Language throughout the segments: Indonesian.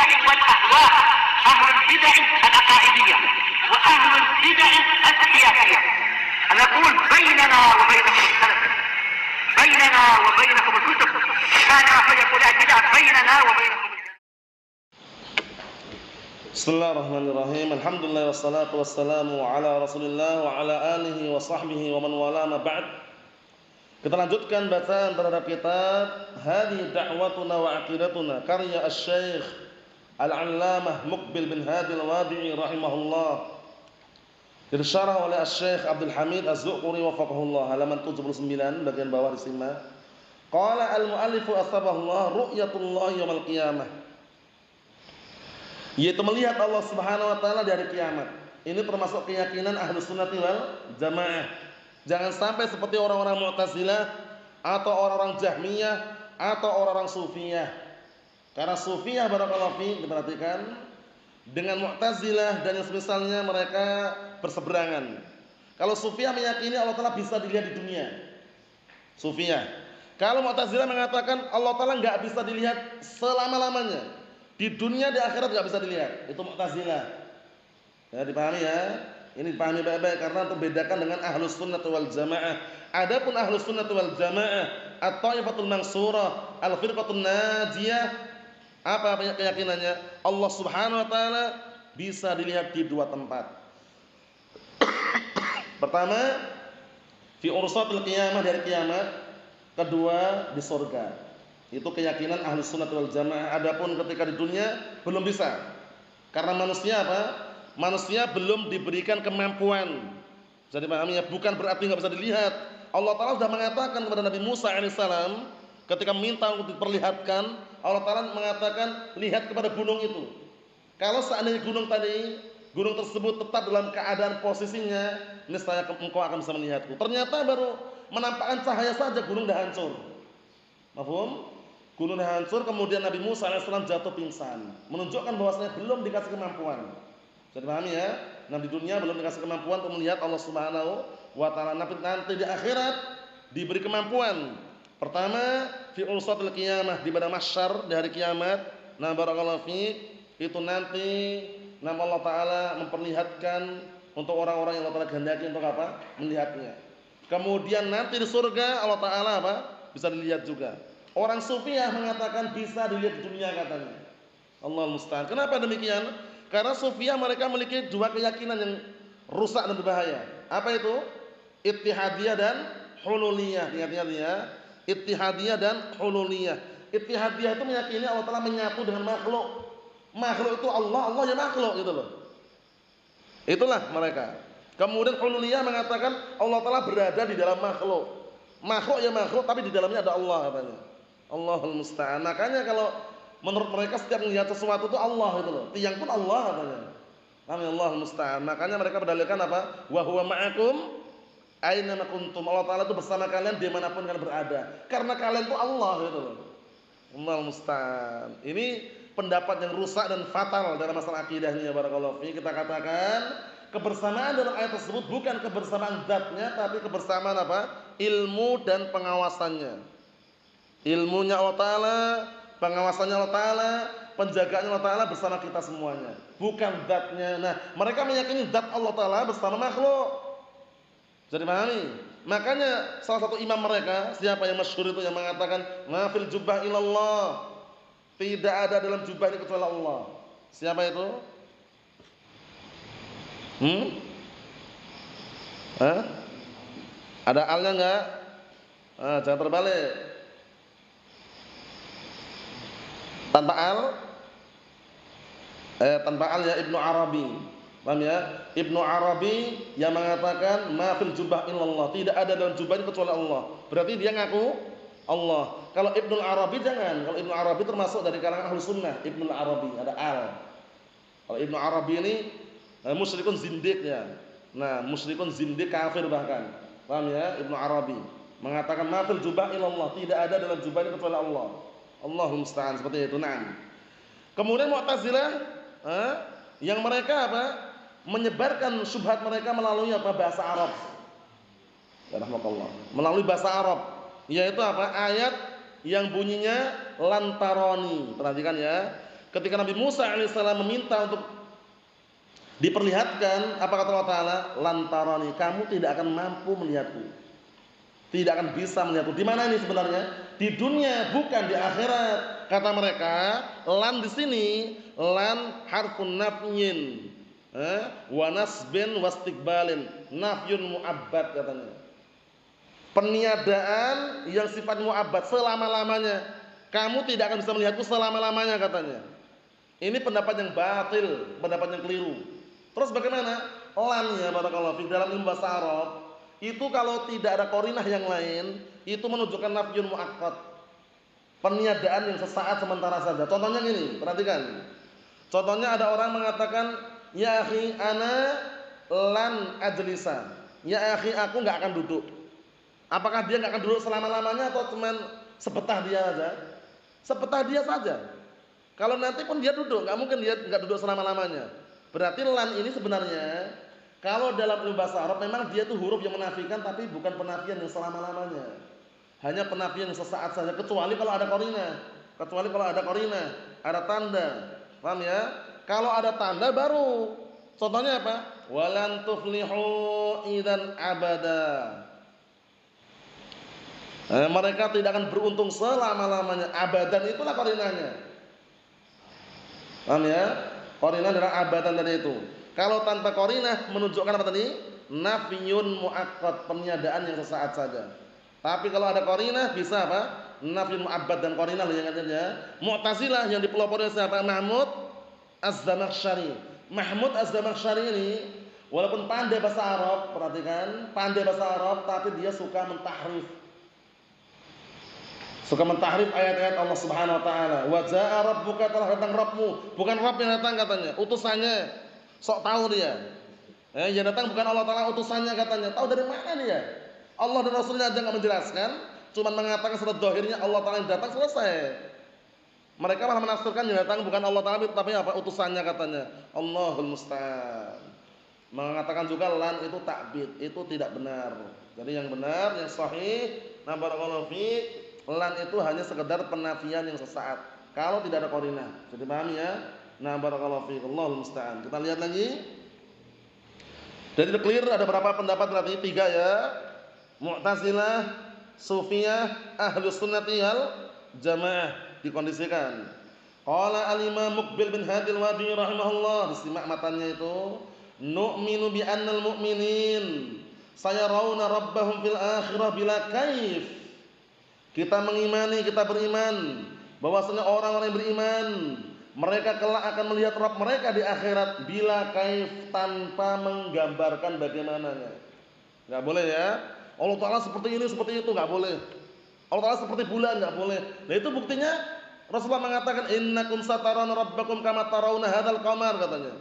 البدع والأهواء، أهل البدع العقائدية وأهل البدع السياسية. نقول بيننا وبينكم السلف، بيننا وبينكم الكتب، كان فيقول البدع بيننا وبينكم. Bismillahirrahmanirrahim. Alhamdulillah wassalatu wassalamu ala Rasulillah wa ala alihi wa sahbihi wa man wala ma ba'd. Kita lanjutkan bacaan terhadap kitab Hadhihi Da'watuna wa Aqidatuna karya Asy-Syaikh Al-'Allamah Muqbil bin Hadi Al-Wadi'i rahimahullah. Disyarah oleh Asy-Syaikh Abdul Hamid Az-Zuquri wafaqahullah, halaman 79 bagian bawah disimak. Qala al-mu'allifu asbahullah ru'yatullah yaumil qiyamah, yaitu melihat Allah Subhanahu wa taala di hari kiamat. Ini termasuk keyakinan Ahlus Sunnah wal Jamaah. Jangan sampai seperti orang-orang Mu'tazilah atau orang-orang Jahmiyah atau orang-orang Sufiyah. Karena Sufiyah barakallahu fi, diperhatikan, dengan Mu'tazilah dan yang semisalnya mereka berseberangan. Kalau Sufiyah meyakini Allah taala bisa dilihat di dunia. Sufiyah. Kalau Mu'tazilah mengatakan Allah taala enggak bisa dilihat selama-lamanya. Di dunia, di akhirat enggak bisa dilihat. Itu Mu'tazilah. Ya, dipahami ya? Ini dipahami baik-baik karena untuk membedakan dengan Ahlus Sunnah wal Jamaah. Adapun Ahlus Sunnah wal Jamaah, At-Thaifatul Mansurah, Al-Firqatul Najiyah, apa keyakinannya? Allah Subhanahu wa taala bisa dilihat di dua tempat. Pertama, fi ursatil qiyamah, dari kiamat. Kedua, di surga. Itu keyakinan Ahlus Sunnah wal Jamaah. Adapun ketika di dunia belum bisa. Karena manusia apa? Manusia belum diberikan kemampuan. Jadi pahami ya, bukan berarti enggak bisa dilihat. Allah taala sudah mengatakan kepada Nabi Musa alaihissalam ketika minta untuk diperlihatkan, Allah taala mengatakan, lihat kepada gunung itu. Kalau seandainya gunung tersebut tetap dalam keadaan posisinya, niscaya engkau akan bisa melihatku. Ternyata baru menampakkan cahaya saja gunung dah hancur. Mafhum? Gunung hancur, kemudian Nabi Musa AS jatuh pingsan, menunjukkan bahwasanya belum dikasih kemampuan. Jadi pahami ya? Nah, di dunia belum dikasih kemampuan untuk melihat Allah Subhanahu wa taala. Nanti di akhirat diberi kemampuan. Pertama, fi ursatil qiyamah, di padang mahsyar, di hari kiamat. Nah, barakallahu fiik, itu nanti nama Allah taala memperlihatkan untuk orang-orang yang Allah taala kehendaki untuk apa? Melihatnya. Kemudian nanti di surga Allah taala apa? Bisa dilihat juga. Orang Sufiyah mengatakan bisa dilihat di dunia katanya. Allahul musta'an. Kenapa demikian? Karena Sufiyah mereka memiliki dua keyakinan yang rusak dan berbahaya. Apa itu? Ittihadiyah dan hululiyah. Ingat-ingat ya. Ittihadiyah dan hululiyah. Ittihadiyah itu meyakini Allah Taala menyatu dengan makhluk. Makhluk itu Allah, Allah ya makhluk gitu loh. Itulah mereka. Kemudian hululiyah mengatakan Allah Taala berada di dalam makhluk. Makhluk ya makhluk, tapi di dalamnya ada Allah katanya. Allahul musta'an. Makanya kalau menurut mereka setiap melihat sesuatu itu Allah itu loh. Tiang pun Allah katanya. Allahul musta'an. Makanya mereka berdalilkan apa? Wa huwa ma'akum aina ma kuntum. Allah taala itu bersama kalian dimanapun kalian berada. Karena kalian itu Allah gitu loh. Allahul musta'an. Ini pendapat yang rusak dan fatal dalam masalah akidah ini ya barakallahu fi. Kita katakan kebersamaan dalam ayat tersebut bukan kebersamaan zatnya, tapi kebersamaan apa? Ilmu dan pengawasannya. Ilmunya Allah taala, pengawasannya Allah taala, penjagaannya Allah taala bersama kita semuanya, bukan zatnya. Nah, mereka meyakini zat Allah taala bersama makhluk. Jadi pahami? Makanya salah satu imam mereka, siapa yang masyhur itu, yang mengatakan ma fil jubbah illallah, tidak ada dalam jubah ini kecuali Allah. Siapa itu? Ada alnya enggak? Jangan terbalik. Tanpa al ya, Ibnu Arabi. Paham ya? Ibnu Arabi yang mengatakan ma fil jubah illallah, tidak ada dalam jubah ini kecuali Allah. Berarti dia ngaku Allah. Kalau Ibnu Arabi jangan. Kalau Ibnu Arabi termasuk dari kalangan Ahlus Sunnah. Ibnu Arabi ada al. Kalau Ibnu Arabi ini musyrikun zindiq ya. Nah, musyrikun zindiq, kafir bahkan. Paham ya? Ibnu Arabi mengatakan ma fil jubah illallah, tidak ada dalam jubah ini kecuali Allah. Allahumma musta'an, seperti itu. Nah, kemudian Mu'tazilah yang mereka apa? Menyebarkan syubhat mereka melalui apa? Bahasa Arab. Ya rahmatullah. Melalui bahasa Arab, yaitu apa? Ayat yang bunyinya lantaroni. Perhatikan ya. ketika Nabi Musa alaihissalam meminta untuk diperlihatkan, apa kata Allah Ta'ala? Lantarani, kamu tidak akan mampu melihatku, tidak akan bisa melihatku. Di mana ini sebenarnya? Di dunia, bukan di akhirat. Kata mereka, lan di sini, lan harfun nafyin, wa nasbin wastiqbalin, nafyun mu'abbad katanya. Peniadaan yang sifat mu'abbad, selama-lamanya. Kamu tidak akan bisa melihatku selama-lamanya katanya. Ini pendapat yang batil, pendapat yang keliru. Terus bagaimana? Lan ya barakallahu fi dalam ilmu bahasa Arab itu kalau tidak ada qarinah yang lain itu menunjukkan nafyun muakkad. Peniadaan yang sesaat sementara saja. Contohnya gini, perhatikan. Contohnya ada orang mengatakan, "Ya akhi ana lan ajlisa." Ya akhi aku enggak akan duduk. Apakah dia enggak akan duduk selama-lamanya atau cuman sebetah dia saja? Sebetah dia saja. Kalau nanti pun dia duduk, enggak mungkin dia enggak duduk selama-lamanya. Berarti lan ini sebenarnya kalau dalam ilmu bahasa Arab memang dia itu huruf yang menafikan tapi bukan penafian yang selama-lamanya. Hanya penafian yang sesaat saja kecuali kalau ada qarinah. Kecuali kalau ada qarinah, ada tanda. Paham ya? Kalau ada tanda baru. Contohnya apa? Walan tuflihu idzan abada. Mereka tidak akan beruntung selama-lamanya. Abadan itulah qarinahnya. Paham ya? Qarinah adalah abadan tadi itu. Kalau tanpa qarinah menunjukkan apa tadi? Nafyun muakkad, peniadaan yang sesaat saja. Tapi kalau ada qarinah bisa apa? Nafyun muabbad dan qarinah yang katanya. Mu'tazilah yang dipelopori siapa? Mahmud Az-Zamakhsyari. Mahmud Az-Zamakhsyari ini walaupun pandai bahasa Arab, perhatikan, pandai bahasa Arab tapi dia suka mentahrif. Suka mentahrif ayat-ayat Allah Subhanahu wa taala. Wa jaa rabbuka, telah datang Rabbmu. Bukan Rabb yang datang katanya, utusannya. Sok tahu dia. Yang datang bukan Allah taala, utusannya katanya. Tahu dari mana dia? Allah dan Rasulnya aja enggak menjelaskan, cuma mengatakan surat zahirnya Allah taala yang datang, selesai. Mereka malah menafsirkan yang datang bukan Allah taala tapi apa? Utusannya katanya. Allahul musta'an. Mengatakan juga lan itu takbid, itu tidak benar. Jadi yang benar, yang sahih, barakallahu fiik, lan itu hanya sekedar penafian yang sesaat. Kalau tidak ada qarinah. Jadi paham ya? Barakallahu fiik, Allahul musta'an. Kita lihat lagi. Jadi clear ada berapa pendapat berarti? 3 ya. Mu'tazilah, Sufiyah, Ahlus Sunnati wal Jamaah dikondisikan. Qala al-Imam Muqbil bin Hadi al-Wadi rahimahullah, disimak matanya itu, nu'minu bi annal mu'minin sayarawna rabbahum fil akhirah bila kaif. Kita mengimani, kita beriman bahwasanya orang-orang yang beriman mereka kelak akan melihat Rabb mereka di akhirat bila kaif, tanpa menggambarkan bagaimananya. Enggak boleh ya. Allah Ta'ala seperti ini, seperti itu, enggak boleh. Allah Ta'ala seperti bulan, enggak boleh. Nah itu buktinya Rasulullah mengatakan innakum satarawna rabbakum kama tarawna hadzal qamar katanya.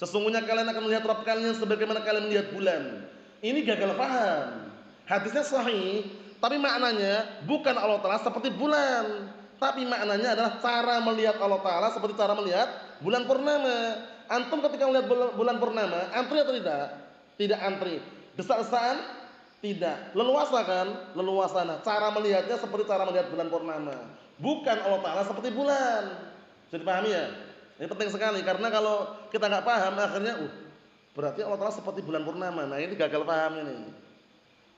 Sesungguhnya kalian akan melihat Rabb kalian sebagaimana kalian melihat bulan. Ini gagal paham. Hadisnya sahih, tapi maknanya bukan Allah Ta'ala seperti bulan, tapi maknanya adalah cara melihat Allah Ta'ala seperti cara melihat bulan purnama. Antum ketika melihat bulan purnama, antri atau tidak? Tidak antri. Desak-desakan? Tidak. Leluasa kan? Leluasa. Nah, cara melihatnya seperti cara melihat bulan purnama. Bukan Allah Ta'ala seperti bulan. Jadi pahami ya? Ini penting sekali karena kalau kita nggak paham akhirnya berarti Allah Ta'ala seperti bulan purnama. Nah, ini gagal paham ini.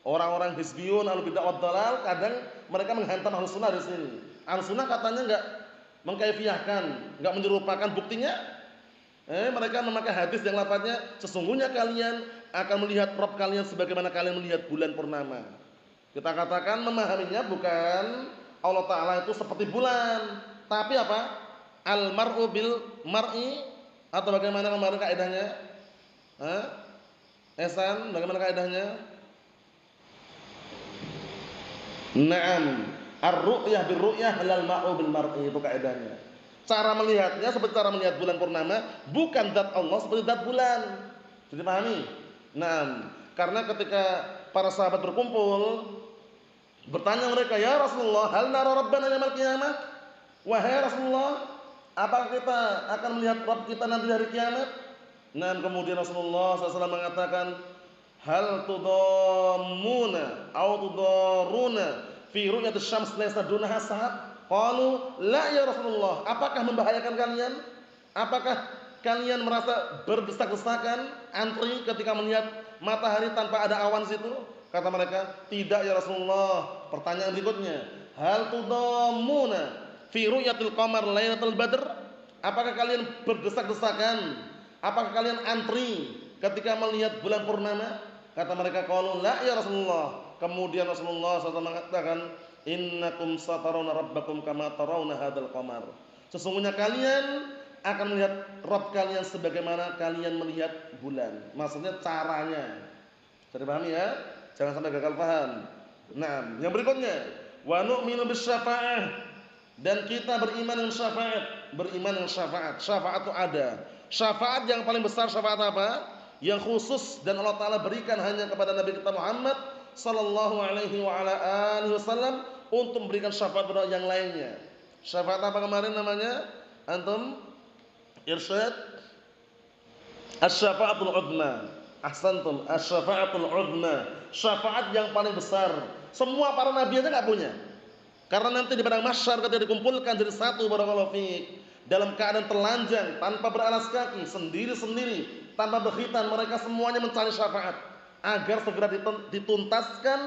Orang-orang hizbiyun, al-bid'ah wad dalal kadang mereka menghantam Ahlus Sunnah di sini. Ahlus Sunnah katanya enggak mengkaifiyahkan, enggak menyerupakan, buktinya mereka memakai hadis yang lafadznya sesungguhnya kalian akan melihat Rabb kalian sebagaimana kalian melihat bulan purnama. Kita katakan memahaminya bukan Allah Ta'ala itu seperti bulan, tapi apa? Al-mar'u bil mar'i, atau bagaimana kemarin kaidahnya? Ehsan, bagaimana kaidahnya? Naam, ar-ru'yah bir-ru'yah halal ma'u bil mar'i, itu kaidahnya. Cara melihatnya seperti cara melihat bulan purnama, bukan zat Allah seperti zat bulan. Jadi pahami? Naam, karena ketika para sahabat berkumpul bertanya mereka, "Ya Rasulullah, hal nara rabbana yaumil qiyamah?" Wahai Rasulullah, apakah kita akan melihat Rabb kita nanti hari kiamat? Naam, kemudian Rasulullah SAW mengatakan, hal tudammuna au tudarruna fi ru'yatis syams laysa dunaha sahab. Qalu, "La ya Rasulullah." Apakah membahayakan kalian? Apakah kalian merasa berdesak-desakan, antri ketika melihat matahari tanpa ada awan situ? Kata mereka, "Tidak ya Rasulullah." Pertanyaan berikutnya, "Hal tudammuna fi ru'yatil qamar lailatul badr?" Apakah kalian berdesak-desakan? Apakah kalian antri ketika melihat bulan purnama? Kata mereka, qalu, "La ya Rasulullah." Kemudian Rasulullah SAW mengatakan, "Innakum satarawna rabbakum kama tarawna hadzal qamar." Sesungguhnya kalian akan melihat Rabb kalian sebagaimana kalian melihat bulan. Maksudnya caranya. Bisa dipahami ya? Jangan sampai gagal paham. Nah, yang berikutnya, wa nu'minu bisyafa'ah. Dan kita beriman dengan syafaat. Beriman dengan syafaat. Syafaat itu ada. Syafaat yang paling besar syafaat apa? Yang khusus dan Allah Ta'ala berikan hanya kepada Nabi kita Muhammad sallallahu alaihi wa ala alihi wasallam untuk memberikan syafaat kepada yang lainnya. Syafaat apa kemarin namanya? Antum irsyad? Asy-syafa'atul 'udma. Ahsantum, asy-syafa'atul 'udma. Syafaat yang paling besar. Semua para nabi aja enggak punya. Karena nanti di padang mahsyar ketika dikumpulkan jadi satu, barakallahu fiik, dalam keadaan telanjang, tanpa beralas kaki, sendiri-sendiri, tanpa berkhitan, mereka semuanya mencari syafaat agar segera dituntaskan,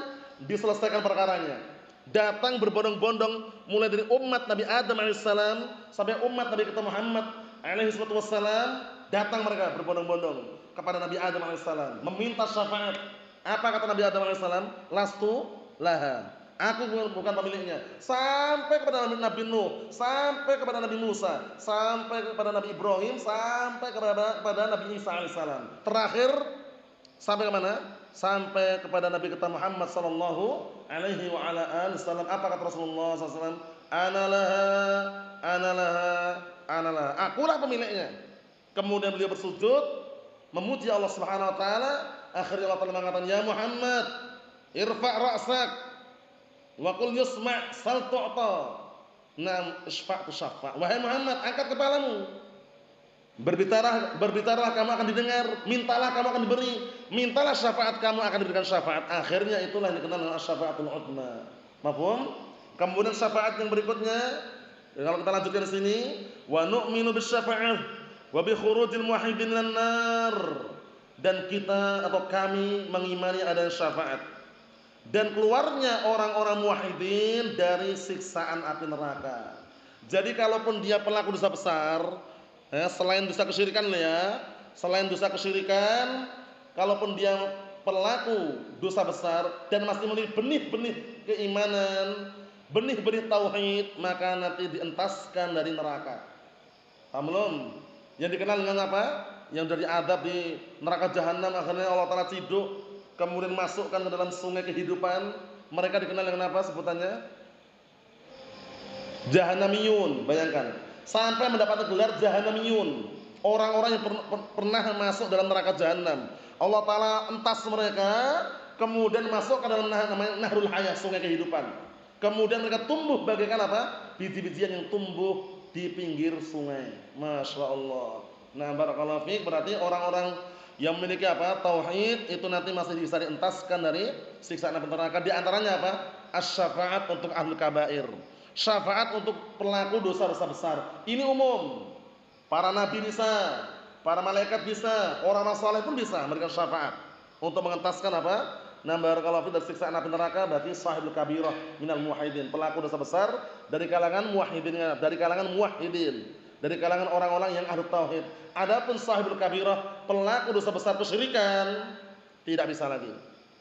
diselesaikan perkaranya. Datang berbondong-bondong mulai dari umat Nabi Adam alaihissalam sampai umat Nabi kita Muhammad alaihissalam, datang mereka berbondong-bondong kepada Nabi Adam alaihissalam meminta syafaat. Apa kata Nabi Adam alaihissalam? Lastu laha. Aku bukan pemiliknya. Sampai kepada Nabi Nuh, sampai kepada Nabi Musa, sampai kepada Nabi Ibrahim, sampai kepada Nabi Isa alaihissalam. Terakhir sampai ke mana? Sampai kepada Nabi kita Muhammad sallallahu alaihi wa ala alihi wasallam. Apa kata Rasulullah sallallahu alaihi wasallam? Ana laha, ana laha, ana laha. Akulah pemiliknya. Kemudian beliau bersujud memuji Allah Subhanahu wa taala. Akhirnya Allah Taala mengatakan, "Ya Muhammad, irfa' ra'sak wa qul yusma' sal tu'ta." Naam isfa' tusaffa. Wahai Muhammad, angkat kepalamu. Berbicaralah kamu akan didengar, mintalah kamu akan diberi, mintalah syafaat kamu akan diberikan syafaat. Akhirnya itulah yang dikenal dengan syafaatul 'udma. Mafhum? Kemudian syafaat yang berikutnya, kalau kita lanjutkan di sini, wa nu'minu bisyafa'ah wa bi khurujil muwahhidin minan nar. Dan kita atau kami mengimani adanya syafaat dan keluarnya orang-orang muwahhidin dari siksaan api neraka. Jadi kalaupun dia pelaku dosa besar, selain dosa kesyirikan ya, selain dosa kesyirikan, kalaupun dia pelaku dosa besar dan masih memiliki benih-benih keimanan, benih-benih tauhid, maka nanti dientaskan dari neraka. Paham belum? Yang dikenal dengan apa? Yang dari azab di neraka jahanam, akhirnya Allah Ta'ala ciduk, kemudian masukkan ke dalam sungai kehidupan. Mereka dikenal dengan apa sebutannya? Jahannamiyun. Bayangkan, sampai mendapatkan gelar Jahannamiyun, orang-orang yang pernah masuk dalam neraka jahanam. Allah Ta'ala entas mereka, kemudian masuk ke dalam namanya Nahrul Hayah, sungai kehidupan. Kemudian mereka tumbuh bagaikan apa? Biji-bijian yang tumbuh di pinggir sungai. Masya Allah. Nah, barakallahu fiik, berarti orang-orang yang memiliki apa? Tauhid itu nanti masih bisa dientaskan dari siksaan api neraka. Di antaranya apa? Asy-syafaat untuk ahlul kabair. Syafaat untuk pelaku dosa-dosa besar. Ini umum. Para nabi bisa, para malaikat bisa, orang-orang saleh pun bisa memberikan syafaat untuk mengentaskan apa? Nah, barakallahu fiik, dari siksaan api neraka. Berarti sahibul kabirah minal muwahhidin, pelaku dosa besar dari kalangan muwahhidin, dari kalangan orang-orang yang ahli tauhid. Adapun sahibul kabirah, pelaku dosa besar kesyirikan, tidak bisa lagi.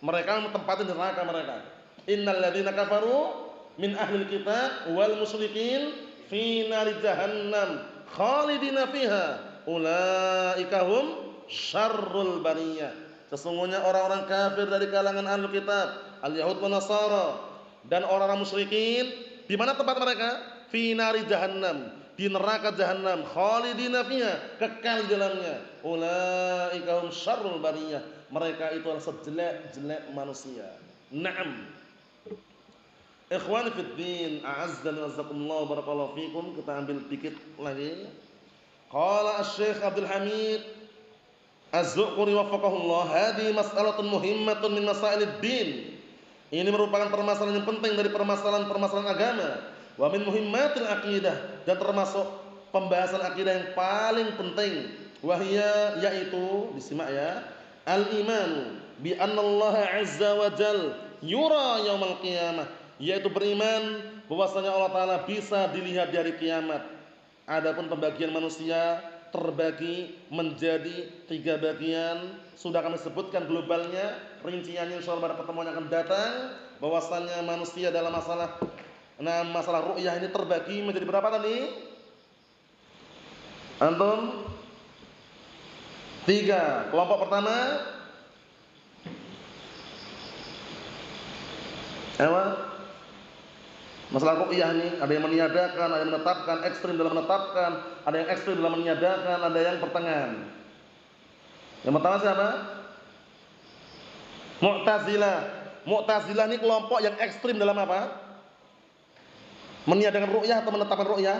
Mereka tempatin di neraka mereka. Innal ladzina kafaru min ahlil kitab wal musyrikin fi nari jahannam khalidina fiha ulaika hum syarrul bariyah. Sesungguhnya orang-orang kafir dari kalangan ahlul kitab, al-yahud wan nasara, dan orang-orang musyrikin, di mana tempat mereka? Fi nari jahannam, di neraka jahanam, khalidina fiha, kekal di dalamnya. Ulaika hum syarrul bariyah, mereka itu adalah sejelek-jelek manusia. Naam. Ikhwani fid din, a'azzani wa jalla, barakallahu fikum. Kita ambil dikit lagi. Qala Asy-Syaikh Abdul Hamid Az-Zuquri waffaqahullah, hadhihi mas'alatun muhimmatun min masailid din. Ini merupakan permasalahan yang penting dari permasalahan-permasalahan agama. Wa min muhimmatil aqidah, dan termasuk pembahasan akidah yang paling penting, wahia, yaitu disimak ya, al-iman bi anna Allah azza wa jal yura yaumal qiyamah, yaitu beriman bahwasanya Allah taala bisa dilihat di hari kiamat. Adapun pembagian manusia terbagi menjadi 3 bagian, sudah kami sebutkan globalnya, rinciannya insyaallah pada pertemuan yang akan datang, bahwasanya manusia dalam masalah ru'yah ini terbagi menjadi berapa tadi? Antum? 3. Kelompok pertama apa? Masalah ru'yah ini ada yang meniadakan, ada yang menetapkan, ekstrim dalam menetapkan, ada yang ekstrim dalam meniadakan, ada yang pertengahan. Yang pertama siapa? Mu'tazilah. Mu'tazilah ini kelompok yang ekstrim dalam apa? Meniadakan ru'yah atau menetapkan ru'yah?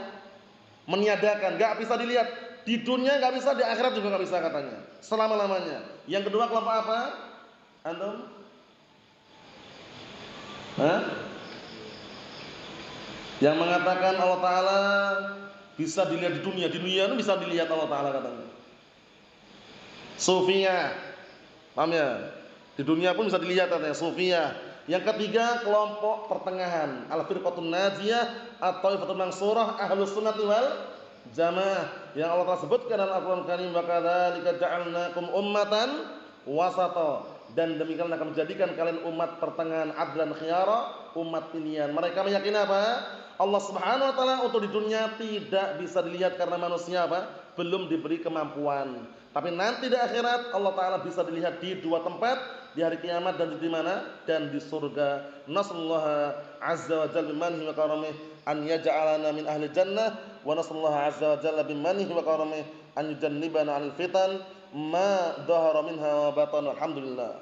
Meniadakan, enggak bisa dilihat di dunia, enggak bisa di akhirat juga enggak bisa katanya, selama-lamanya. Yang kedua kelompok apa? Antum? Hah? Yang mengatakan Allah taala bisa dilihat di dunia itu bisa dilihat Allah taala katanya. Sufiyah. Paham ya? Di dunia pun bisa dilihat katanya, Sufiyah. Yang ketiga kelompok pertengahan, al-firqatun najiyah atau al-firqatul mansurah, ahlus sunnati wal jamaah, yang Allah telah sebutkan dalam Al-Qur'an Karim, wa kadzalika ja'alnakum ummatan wasata, dan demikian akan menjadikan kalian umat pertengahan, adlan khiyara, umat pilihan. Mereka meyakini apa? Allah Subhanahu wa taala untuk di dunia tidak bisa dilihat karena manusia apa? Belum diberi kemampuan. Tapi nanti di akhirat Allah taala bisa dilihat di 2 tempat, di hari kiamat dan di mana? Dan di surga. Nasallahu azza wa jalla bimanhi wa karamih an yaj'alana min ahli jannah, wa nasallahu azza wa jalla bimanhi wa karamih an yujannibana 'anil fitan ma dhahara minha wa batan. Alhamdulillah.